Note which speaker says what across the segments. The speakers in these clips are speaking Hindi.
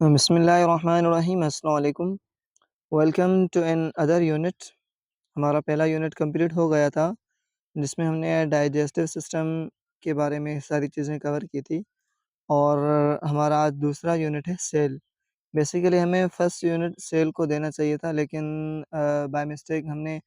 Speaker 1: बिस्मिल्लाहिर्रहमानिर्रहीम अस्सलाम वालेकुम। Welcome to another unit. हमारा पहला यूनिट कंप्लीट हो गया था, जिसमें हमने डाइजेस्टिव सिस्टम के बारे में सारी चीज़ें कवर की थी और हमारा आज दूसरा यूनिट है सेल। बेसिकली हमें फर्स्ट यूनिट सेल को देना चाहिए था, लेकिन बाय मिस्टेक हमने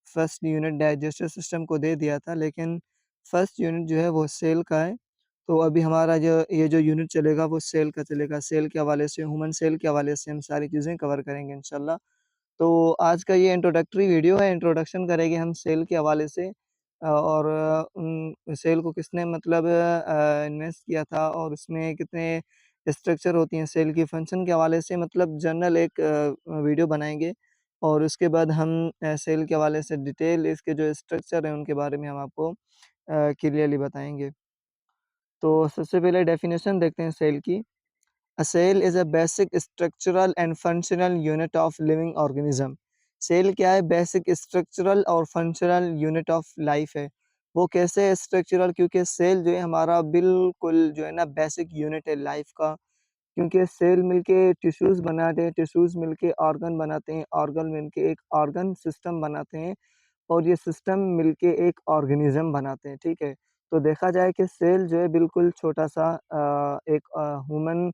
Speaker 1: फर्स्ट यूनिट डाइजेस्टिव सिस्टम को दे दिया था, लेकिन फर्स्ट यूनिट जो है वो सेल का है। तो अभी हमारा जो ये जो यूनिट चलेगा वो सेल का चलेगा। सेल के हवाले से, ह्यूमन सेल के हवाले से हम सारी चीज़ें कवर करेंगे इंशाल्लाह। तो आज का ये इंट्रोडक्टरी वीडियो है, इंट्रोडक्शन करेंगे हम सेल के हवाले से और सेल को किसने मतलब इन्वेंट किया था और उसमें कितने स्ट्रक्चर होती हैं सेल की फंक्शन के हवाले से, मतलब जनरल एक वीडियो बनाएँगे और उसके बाद हम सेल के हवाले से डिटेल इसके जो स्ट्रक्चर हैं उनके बारे में हम आपको क्लियरली बताएँगे। तो सबसे पहले डेफिनेशन देखते हैं सेल की। A cell is a basic structural and functional unit of living organism। Cell क्या है? बेसिक स्ट्रक्चरल और फंक्शनल यूनिट ऑफ लाइफ है। वो कैसे है स्ट्रक्चरल? क्योंकि सेल जो है हमारा बिल्कुल जो है ना बेसिक यूनिट है लाइफ का। क्योंकि सेल मिलके टिश्यूज़ बनाते हैं, टिश्यूज़ मिलके ऑर्गन बनाते हैं, ऑर्गन मिलके एक ऑर्गन सिस्टम बनाते हैं और ये सिस्टम मिलके एक ऑर्गेनिज़्म बनाते हैं, ठीक है? तो देखा जाए कि सेल जो है बिल्कुल छोटा-सा एक ह्यूमन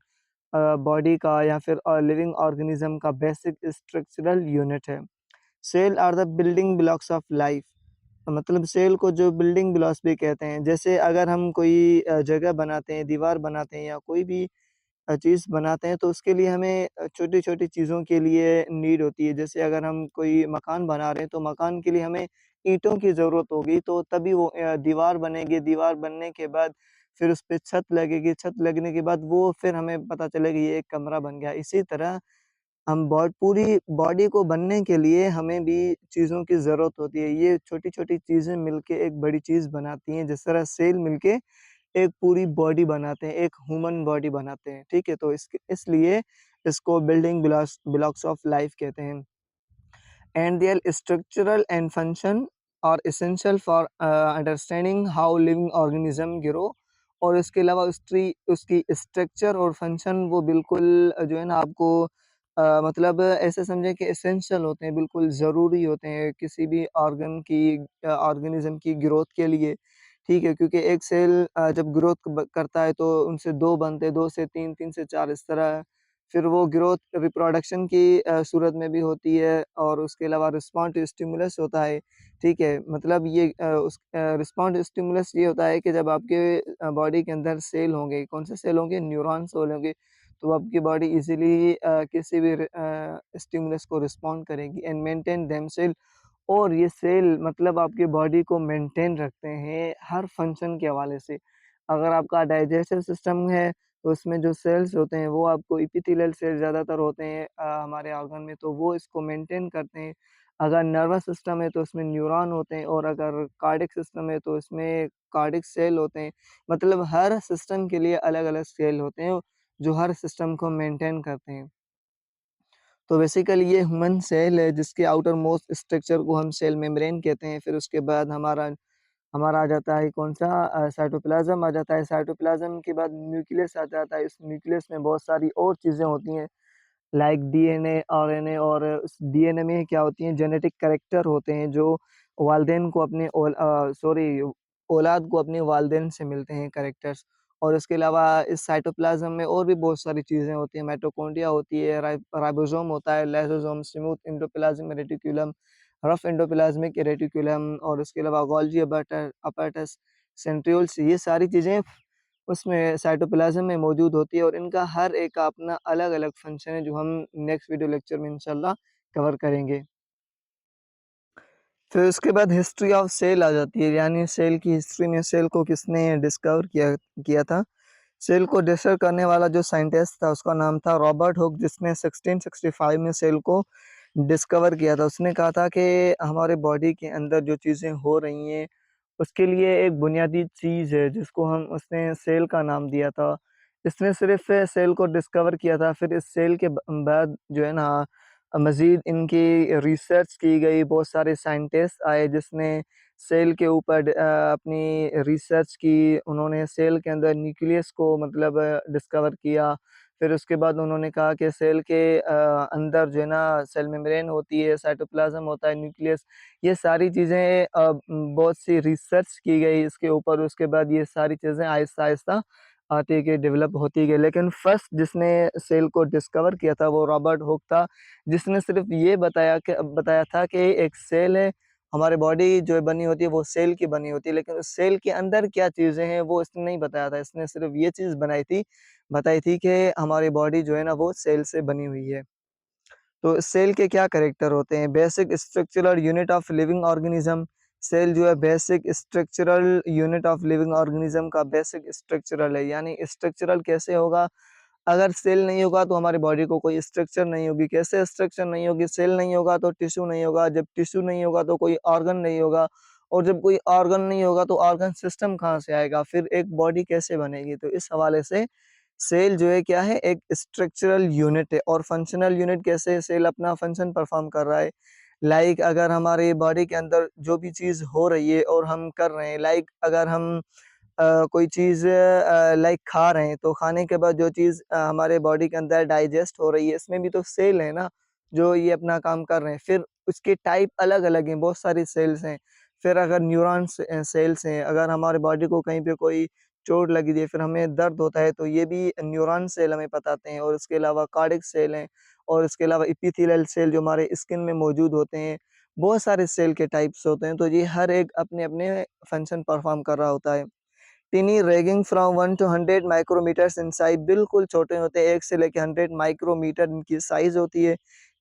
Speaker 1: बॉडी का या फिर लिविंग ऑर्गेनिज्म का बेसिक स्ट्रक्चरल यूनिट है। Cell are the building blocks of life. मतलब सेल को जो बिल्डिंग ब्लॉक्स भी कहते हैं। जैसे अगर हम कोई जगह बनाते हैं, दीवार बनाते हैं या कोई भी चीज़ बनाते हैं तो उसके लिए हमें छोटी-छोटी चीज़ों के लिए नीड होती है। जैसे अगर हम कोई मकान बना रहे हैं तो मकान के लिए हमें ईंटों की ज़रूरत होगी, तो तभी वो दीवार बनेगी। दीवार बनने के बाद फिर उस पे छत लगेगी, छत लगने के बाद वो फिर हमें पता चलेगा ये एक कमरा बन गया। इसी तरह हम पूरी बॉडी को बनने के लिए हमें भी चीज़ों की ज़रूरत होती है। ये छोटी-छोटी चीज़ें मिलके एक बड़ी चीज़ बनाती हैं, जिस तरह सेल मिलके एक पूरी बॉडी बनाते हैं, एक ह्यूमन बॉडी बनाते हैं, ठीक है? तो इसलिए इसको बिल्डिंग ब्लॉक्स ऑफ लाइफ कहते हैं। And their structural and function are essential for understanding how living organism grow. और इसके अलावा उसकी उसकी स्ट्रक्चर और फंक्शन वो बिल्कुल जो है ना आपको मतलब ऐसे समझें कि एसेंशियल होते हैं, बिल्कुल ज़रूरी होते हैं किसी भी ऑर्गेनिज्म की ग्रोथ के लिए, ठीक है? क्योंकि एक सेल जब ग्रोथ करता है तो उनसे 2 बनते हैं, 2 से 3, 3 से 4 इस तरह। फिर वो ग्रोथ रिप्रोडक्शन की सूरत में भी होती है और उसके अलावा रिस्पॉन्ड टू स्टिमुलस होता है, ठीक है? मतलब ये रिस्पॉन्ड टू स्टिमुलस ये होता है कि जब आपके बॉडी के अंदर सेल होंगे, कौन से सेल होंगे? न्यूरॉन सेल होंगे, तो आपकी बॉडी इज़िली किसी भी स्टिमुलस को रिस्पॉन्ड करेगी एंड मेंटेन देमसेल्फ। और ये सेल मतलब आपकी बॉडी को मेंटेन रखते हैं हर फंक्शन के हवाले से। अगर आपका डाइजेस्टिव सिस्टम है, तो उसमें जो सेल्स होते हैं वो आपको एपिथेलियल सेल ज़्यादातर होते हैं हमारे ऑर्गन में, तो वो इसको मेंटेन करते हैं। अगर नर्वस सिस्टम है तो उसमें न्यूरॉन होते हैं और अगर कार्डियक सिस्टम है तो इसमें कार्डियक सेल होते हैं। मतलब हर सिस्टम के लिए अलग-अलग सेल होते हैं, जो हर सिस्टम को मेंटेन करते हैं। तो बेसिकली ये ह्यूमन सेल है जिसके आउटर मोस्ट स्ट्रक्चर को हम सेल मेम्ब्रेन कहते हैं। फिर उसके बाद हमारा हमारा आ जाता है कौन-सा साइटोप्लाज़्म आ जाता है। साइटोप्लाज़्म के बाद न्यूक्लियस आ जाता है। इस न्यूक्लियस में बहुत सारी और चीज़ें होती हैं लाइक डीएनए, आरएनए। और उस डीएनए में क्या होती हैं जेनेटिक कैरेक्टर होते हैं जो वालिदैन को अपने औलाद को अपने वालिदैन से मिलते हैं कैरेक्टर्स। और इसके अलावा इस साइटोप्लाज़्म में और भी बहुत सारी चीज़ें होती हैं, माइटोकॉन्ड्रिया होती है, राइबोसोम होता है, lysosome, smooth endoplasmic reticulum, rough endoplasmic reticulum और उसके अलावा गोल्गी अपैरेटस, सेंट्रियोल्स। ये सारी चीज़ें उसमें साइटोप्लाज़्म में मौजूद होती है और इनका हर एक का अपना अलग-अलग फ़ंक्शन है, जो हम नेक्स्ट वीडियो लेक्चर में इंशाल्लाह कवर करेंगे। फिर उसके बाद हिस्ट्री ऑफ सेल आ जाती है, यानी सेल की हिस्ट्री में सेल को किसने डिस्कवर किया किया था। सेल को डिस्कवर करने वाला जो साइंटिस्ट था उसका नाम था रॉबर्ट हुक, जिसने 1665 में सेल को डिस्कवर किया था। उसने कहा था कि हमारे बॉडी के अंदर जो चीज़ें हो रही हैं उसके लिए एक बुनियादी चीज़ है जिसको हम उसने सेल का नाम दिया था। इसने सिर्फ़ सेल को डिस्कवर किया था, फिर इस सेल के बाद जो है ना मज़ीद इनकी रिसर्च की गई, बहुत सारे साइंटिस्ट आए जिसने सेल के ऊपर अपनी रिसर्च की। उन्होंने सेल के अंदर न्यूक्लियस को मतलब डिस्कवर किया। फिर उसके बाद उन्होंने कहा कि सेल के अंदर जो है ना सेल मेम्ब्रेन होती है, साइटोप्लाज़्म होता है, न्यूक्लियस, ये सारी चीज़ें बहुत सी रिसर्च की गई इसके ऊपर। उसके बाद ये सारी चीज़ें आहिस्ता-आहिस्ता आती गई, डेवलप होती गई। लेकिन फर्स्ट जिसने सेल को डिस्कवर किया था वो रॉबर्ट हुक था, जिसने सिर्फ़ ये बताया था कि एक सेल है, हमारी बॉडी जो बनी होती है वो सेल की बनी होती है, लेकिन उस सेल के अंदर क्या चीज़ें हैं वो इसने नहीं बताया था। इसने सिर्फ़ ये चीज़ बताई थी कि हमारी बॉडी जो है ना वो सेल से बनी हुई है। तो सेल के क्या कैरेक्टर होते हैं? Basic structural unit of living organism. Cell जो है basic structural unit of living organism का बेसिक स्ट्रक्चरल है, यानी स्ट्रक्चरल कैसे होगा? अगर सेल नहीं होगा तो हमारी बॉडी को कोई स्ट्रक्चर नहीं होगी। कैसे स्ट्रक्चर नहीं होगी? सेल नहीं होगा तो टिश्यू नहीं होगा, जब टिश्यू नहीं होगा तो कोई ऑर्गन नहीं होगा, और जब कोई ऑर्गन नहीं होगा तो ऑर्गन सिस्टम कहाँ से आएगा? फिर एक बॉडी कैसे बनेगी? तो इस हवाले से सेल जो है क्या है, एक स्ट्रक्चरल यूनिट है। और फंक्शनल यूनिट कैसे सेल अपना फंक्शन परफॉर्म कर रहा है? लाइक अगर हमारी बॉडी के अंदर जो भी चीज़ हो रही है और हम कर रहे हैं, लाइक अगर हम कोई चीज़ लाइक खा रहे हैं, तो खाने के बाद जो चीज़ हमारे बॉडी के अंदर डाइजेस्ट हो रही है, इसमें भी तो सेल है ना, जो ये अपना काम कर रहे हैं। फिर उसके टाइप अलग-अलग हैं, बहुत सारी सेल्स हैं। फिर अगर न्यूरॉन्स सेल्स हैं, अगर हमारे बॉडी को कहीं पे कोई चोट लगी है, फिर हमें दर्द होता है, तो ये भी न्यूरॉन सेल हमें बताते हैं। और इसके अलावा कार्डियक सेल हैं, और इसके अलावा एपिथेलियल सेल जो हमारे स्किन में मौजूद होते हैं। बहुत सारे सेल के टाइप्स होते हैं, तो ये हर एक अपने-अपने फंक्शन परफॉर्म कर रहा होता है। Tiny ranging from 1 to 100 micrometers in size, बिल्कुल छोटे होते हैं, 1 से लेके 100 माइक्रोमीटर इनकी साइज़ होती है,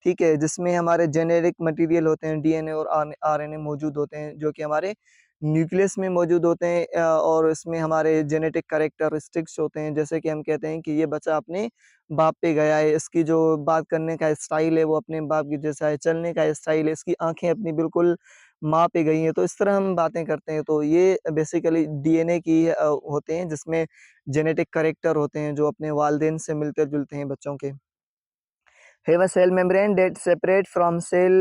Speaker 1: ठीक है? जिसमें हमारे जेनेरिक मटीरियल होते हैं, डीएनए और आरएनए मौजूद होते हैं, जो कि हमारे न्यूक्लियस में मौजूद होते हैं। और इसमें हमारे जेनेटिक कैरेक्टरिस्टिक्स होते हैं, जैसे कि हम कहते हैं कि ये बच्चा अपने बाप पे गया है, इसकी जो बात करने का स्टाइल है वो अपने बाप के जैसा है, चलने का स्टाइल है, इसकी आँखें अपनी बिल्कुल माँ पे गई हैं, तो इस तरह हम बातें करते हैं। तो ये बेसिकली डीएनए की होते हैं, जिसमें जेनेटिक कैरेक्टर होते हैं जो अपने वालिदैन से मिलते-जुलते हैं बच्चों के। Have a cell membrane that separate from cell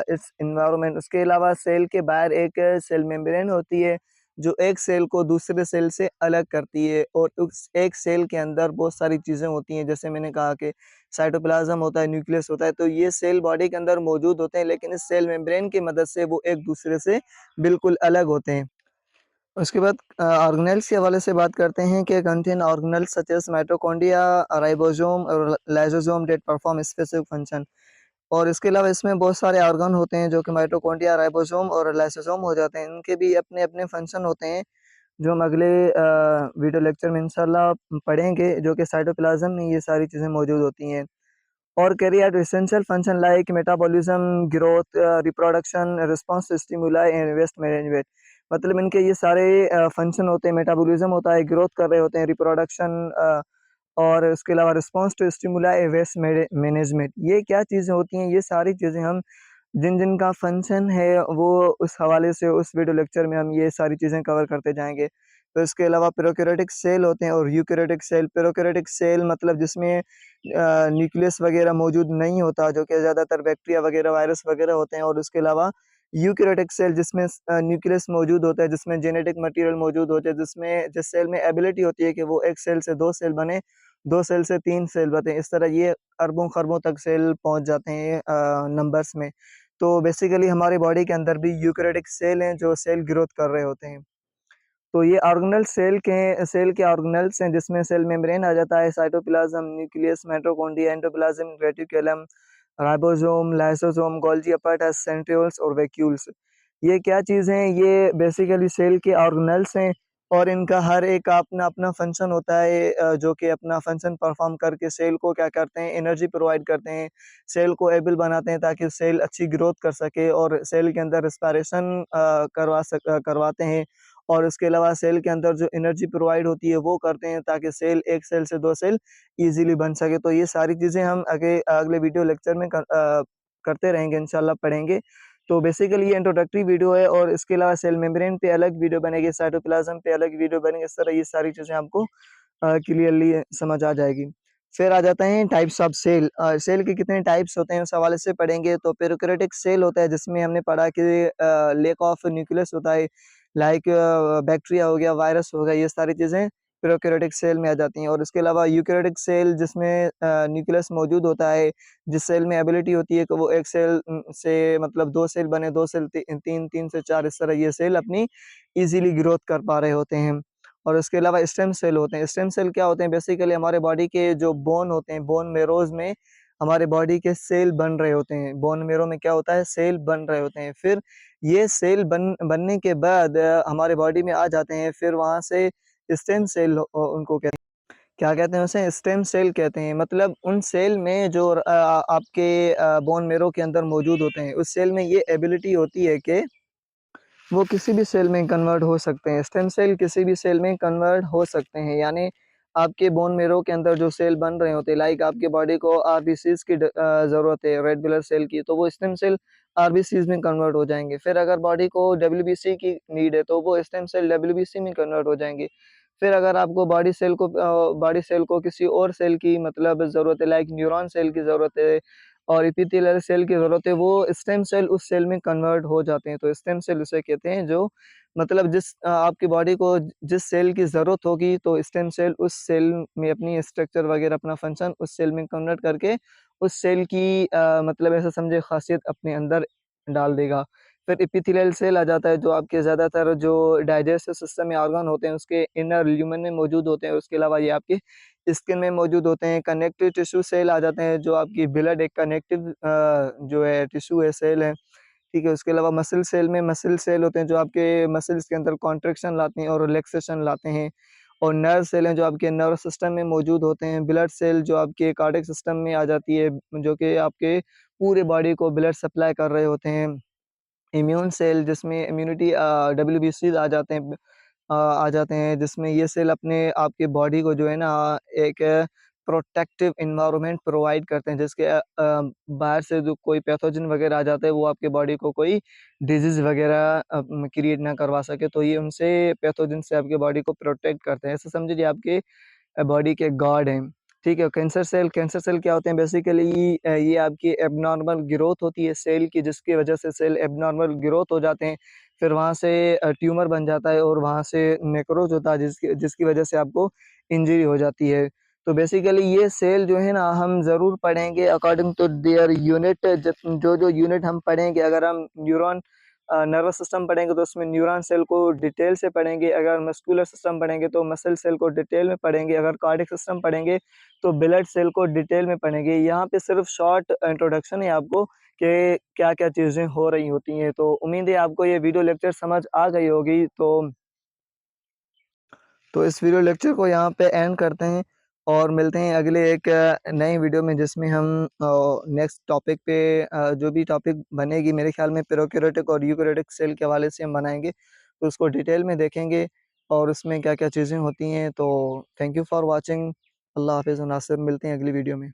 Speaker 1: its environment. उसके अलावा सेल के बाहर एक सेल मेम्ब्रेन होती है, जो एक सेल को दूसरे सेल से अलग करती है। और उस एक सेल के अंदर बहुत सारी चीज़ें होती हैं, जैसे मैंने कहा कि साइटोप्लाज़्म होता है, न्यूक्लियस होता है, तो ये सेल बॉडी के अंदर मौजूद होते हैं, लेकिन इस सेल मेम्ब्रेन की मदद से वो एक दूसरे से बिल्कुल अलग होते हैं। उसके बाद ऑर्गेनेल्स के हवाले से बात करते हैं कि contain organelles such as mitochondria, ribosome और lysosome that perform specific function. और इसके अलावा इसमें बहुत सारे ऑर्गन होते हैं जो कि माइटोकॉन्ड्रिया, राइबोसोम और लाइसोसोम हो जाते हैं। इनके भी अपने-अपने फंक्शन होते हैं, जो हम अगले वीडियो लेक्चर में इंशाल्लाह पढ़ेंगे, जो कि साइटोप्लाज़्म में ये सारी चीज़ें मौजूद होती हैं। और carry out essential function like metabolism, growth, reproduction, response to stimuli and waste management. मतलब इनके ये सारे फंक्शन होते हैं, मेटाबॉलिज्म होता है, ग्रोथ कर रहे होते हैं, रिप्रोडक्शन, और इसके अलावा response to stimuli, waste management. ये क्या चीज़ें होती हैं, ये सारी चीज़ें हम जिन-जिन का फंक्शन है वो उस हवाले से उस वीडियो लेक्चर में हम ये सारी चीज़ें कवर करते जाएँगे। तो इसके अलावा प्रोकैरियोटिक सेल होते हैं और यूकैरियोटिक सेल। प्रोकैरियोटिक सेल मतलब जिसमें न्यूक्लियस वगैरह मौजूद नहीं होता, जो कि ज़्यादातर बैक्टीरिया वगैरह, वायरस वगैरह होते हैं। और उसके अलावा यूकैरियोटिक सेल जिसमें न्यूक्लियस मौजूद होता है, जिसमें जेनेटिक मटीरियल मौजूद होते हैं, जिस सेल में एबिलिटी होती है कि वो 1 सेल से 2 सेल बने, 2 सेल से 3 सेल बने। इस तरह ये अरबों-खरबों तक सेल पहुँच जाते हैं नंबर्स में। तो बेसिकली हमारी बॉडी के अंदर भी यूकैरियोटिक सेल हैं जो सेल ग्रोथ कर रहे होते हैं। तो ये ऑर्गेनेल सेल के ऑर्गेनेल्स हैं, जिसमें सेल मेम्ब्रेन आ जाता है, cytoplasm, nucleus, mitochondria, endoplasm, reticulum, ribosome, lysosome, Golgi apparatus, centrioles और वैक्यूल्स। ये क्या चीज़ हैं? ये बेसिकली सेल के ऑर्गेनेल्स हैं, और इनका हर एक का अपना-अपना फंक्शन होता है, जो कि अपना फंक्शन परफॉर्म करके सेल को क्या करते हैं, एनर्जी प्रोवाइड करते हैं, सेल को एबल बनाते हैं ताकि सेल अच्छी ग्रोथ कर सके, और सेल के अंदर रेस्पिरेशन करवाते हैं। और इसके अलावा सेल के अंदर जो एनर्जी प्रोवाइड होती है वो करते हैं, ताकि सेल 1 सेल से 2 सेल ईज़िली बन सके। तो ये सारी चीज़ें हम अगले वीडियो लेक्चर में करते रहेंगे, इंशाल्लाह पढ़ेंगे। तो बेसिकली ये इंट्रोडक्टरी वीडियो है, और इसके अलावा सेल मेम्ब्रेन पे अलग वीडियो बनेगी, साइटोप्लाज्म पे अलग वीडियो बनेगी। इस तरह ये सारी चीज़ें आपको क्लियरली समझ आ जाएगी। फिर आ जाते हैं टाइप्स ऑफ सेल। सेल के कितने टाइप्स होते हैं उस हवाले से पढ़ेंगे। तो प्रोकैरियोटिक सेल होता है, जिसमें हमने पढ़ा कि लैक ऑफ न्यूक्लियस होता है, लाइक बैक्टीरिया हो गया, वायरस हो गया, ये सारी चीज़ें प्रोकैरियोटिक सेल में आ जाती हैं। और इसके अलावा यूकैरियोटिक सेल जिसमें न्यूक्लियस मौजूद होता है, जिस सेल में एबिलिटी होती है कि वो एक सेल से मतलब 2 सेल बने, 2 सेल 3, 3 से 4 इस तरह ये सेल अपनी ईज़िली ग्रोथ कर पा रहे होते हैं। और इसके अलावा स्टेम सेल होते हैं। स्टेम सेल क्या होते हैं? बेसिकली हमारे बॉडी के जो बोन होते हैं, बोन मैरोज़ में हमारे बॉडी के सेल बन रहे होते हैं। बोन मैरो में क्या होता है? सेल बन रहे होते हैं। फिर ये सेल बनने के बाद हमारे बॉडी में आ जाते हैं, फिर वहाँ से स्टेम सेल उनको कहते हैं। क्या कहते हैं उसे? स्टेम सेल कहते हैं। मतलब उन सेल में जो आपके बोन मैरो के अंदर मौजूद होते हैं, उस सेल में ये एबिलिटी होती है कि वो किसी भी सेल में कन्वर्ट हो सकते हैं। स्टेम सेल किसी भी सेल में कन्वर्ट हो सकते हैं। यानी आपके बोन मैरो के अंदर जो सेल बन रहे होते हैं, लाइक आपकी बॉडी को आरबीसीज़ की ज़रूरत है, रेड ब्लड सेल की, तो वो स्टेम सेल आरबीसीज़ में कन्वर्ट हो जाएँगे। फिर अगर बॉडी को डब्ल्यूबीसी की नीड है, तो वो स्टेम सेल डब्ल्यूबीसी में कन्वर्ट हो जाएँगे। फिर अगर आपको बॉडी सेल को किसी और सेल की मतलब ज़रूरत है, लाइक न्यूरॉन सेल की ज़रूरत है और एपिथेलियल सेल की ज़रूरत है, वो स्टेम सेल उस सेल में कन्वर्ट हो जाते हैं। तो स्टेम सेल उसे कहते हैं जो मतलब आपकी बॉडी को जिस सेल की ज़रूरत होगी, तो स्टेम सेल उस सेल में अपनी स्ट्रक्चर वगैरह अपना फंक्शन उस सेल में कन्वर्ट करके उस सेल की मतलब ऐसा समझिए ख़ासियत अपने अंदर डाल देगा। फिर एपिथेलियल सेल आ जाता है जो आपके ज़्यादातर जो डाइजेस्टिव सिस्टम में ऑर्गन होते हैं उसके इनर ल्यूमेन में मौजूद होते हैं। उसके अलावा ये आपकी स्किन में मौजूद होते हैं। कनेक्टिव टिश्यू सेल आ जाते हैं जो आपकी ब्लड एक कनेक्टिव जो है टिश्यू है, सेल है, ठीक है। उसके अलावा मसल सेल में मसल सेल होते हैं जो आपके मसल्स के अंदर कॉन्ट्रैक्शन लाते हैं और रिलैक्सेशन लाते हैं। और नर्व सेल हैं जो आपके नर्वस सिस्टम में मौजूद होते हैं। ब्लड सेल जो आपके कार्डियक सिस्टम में आ जाती है, जो कि आपके पूरे बॉडी को ब्लड सप्लाई कर रहे होते हैं। इम्यून सेल जिसमें इम्यूनिटी डब्ल्यूबीसीज़ आ जाते हैं, जिसमें ये सेल अपने आपके बॉडी को जो है ना एक प्रोटेक्टिव एनवायरनमेंट प्रोवाइड करते हैं, जिसके बाहर से जो कोई पैथोजन वगैरह आ जाता है वो आपके बॉडी को कोई डिजीज़ वगैरह क्रिएट ना करवा सके, तो ये उनसे पैथोजन से आपके बॉडी को प्रोटेक्ट करते हैं। ऐसे समझिए आपके बॉडी के गार्ड हैं, ठीक है। कैंसर सेल क्या होते हैं? बेसिकली ये आपकी एब्नॉर्मल ग्रोथ होती है सेल की, जिसकी वजह से सेल एब्नॉर्मल ग्रोथ हो जाते हैं। फिर वहाँ से ट्यूमर बन जाता है और वहाँ से नेक्रोज़ होता है, जिसकी जिसकी वजह से आपको इंजरी हो जाती है। तो बेसिकली ये सेल जो है ना हम ज़रूर पढ़ेंगे अकॉर्डिंग टू देयर यूनिट। जो यूनिट हम पढ़ेंगे, अगर हम नर्वस सिस्टम पढ़ेंगे तो उसमें न्यूरॉन सेल को डिटेल से पढ़ेंगे। अगर मस्कुलर सिस्टम पढ़ेंगे तो मसल सेल को डिटेल में पढ़ेंगे। अगर कार्डियक सिस्टम पढ़ेंगे तो ब्लड सेल को डिटेल में पढ़ेंगे। यहाँ पे सिर्फ शॉर्ट इंट्रोडक्शन है आपको कि क्या-क्या चीज़ें हो रही होती हैं। तो उम्मीद है आपको ये वीडियो लेक्चर समझ आ गई होगी। तो इस वीडियो लेक्चर को यहाँ पे एंड करते हैं और मिलते हैं अगले एक नई वीडियो में, जिसमें हम नेक्स्ट टॉपिक पे जो भी टॉपिक बनेगी मेरे ख्याल में प्रोकैरियोटिक और यूकैरियोटिक सेल के हवाले से हम बनाएँगे। तो उसको डिटेल में देखेंगे और उसमें क्या-क्या चीज़ें होती हैं। तो थैंक यू फॉर वॉचिंग। अल्लाह हाफ़िज़। नासिर, मिलते हैं अगली वीडियो में।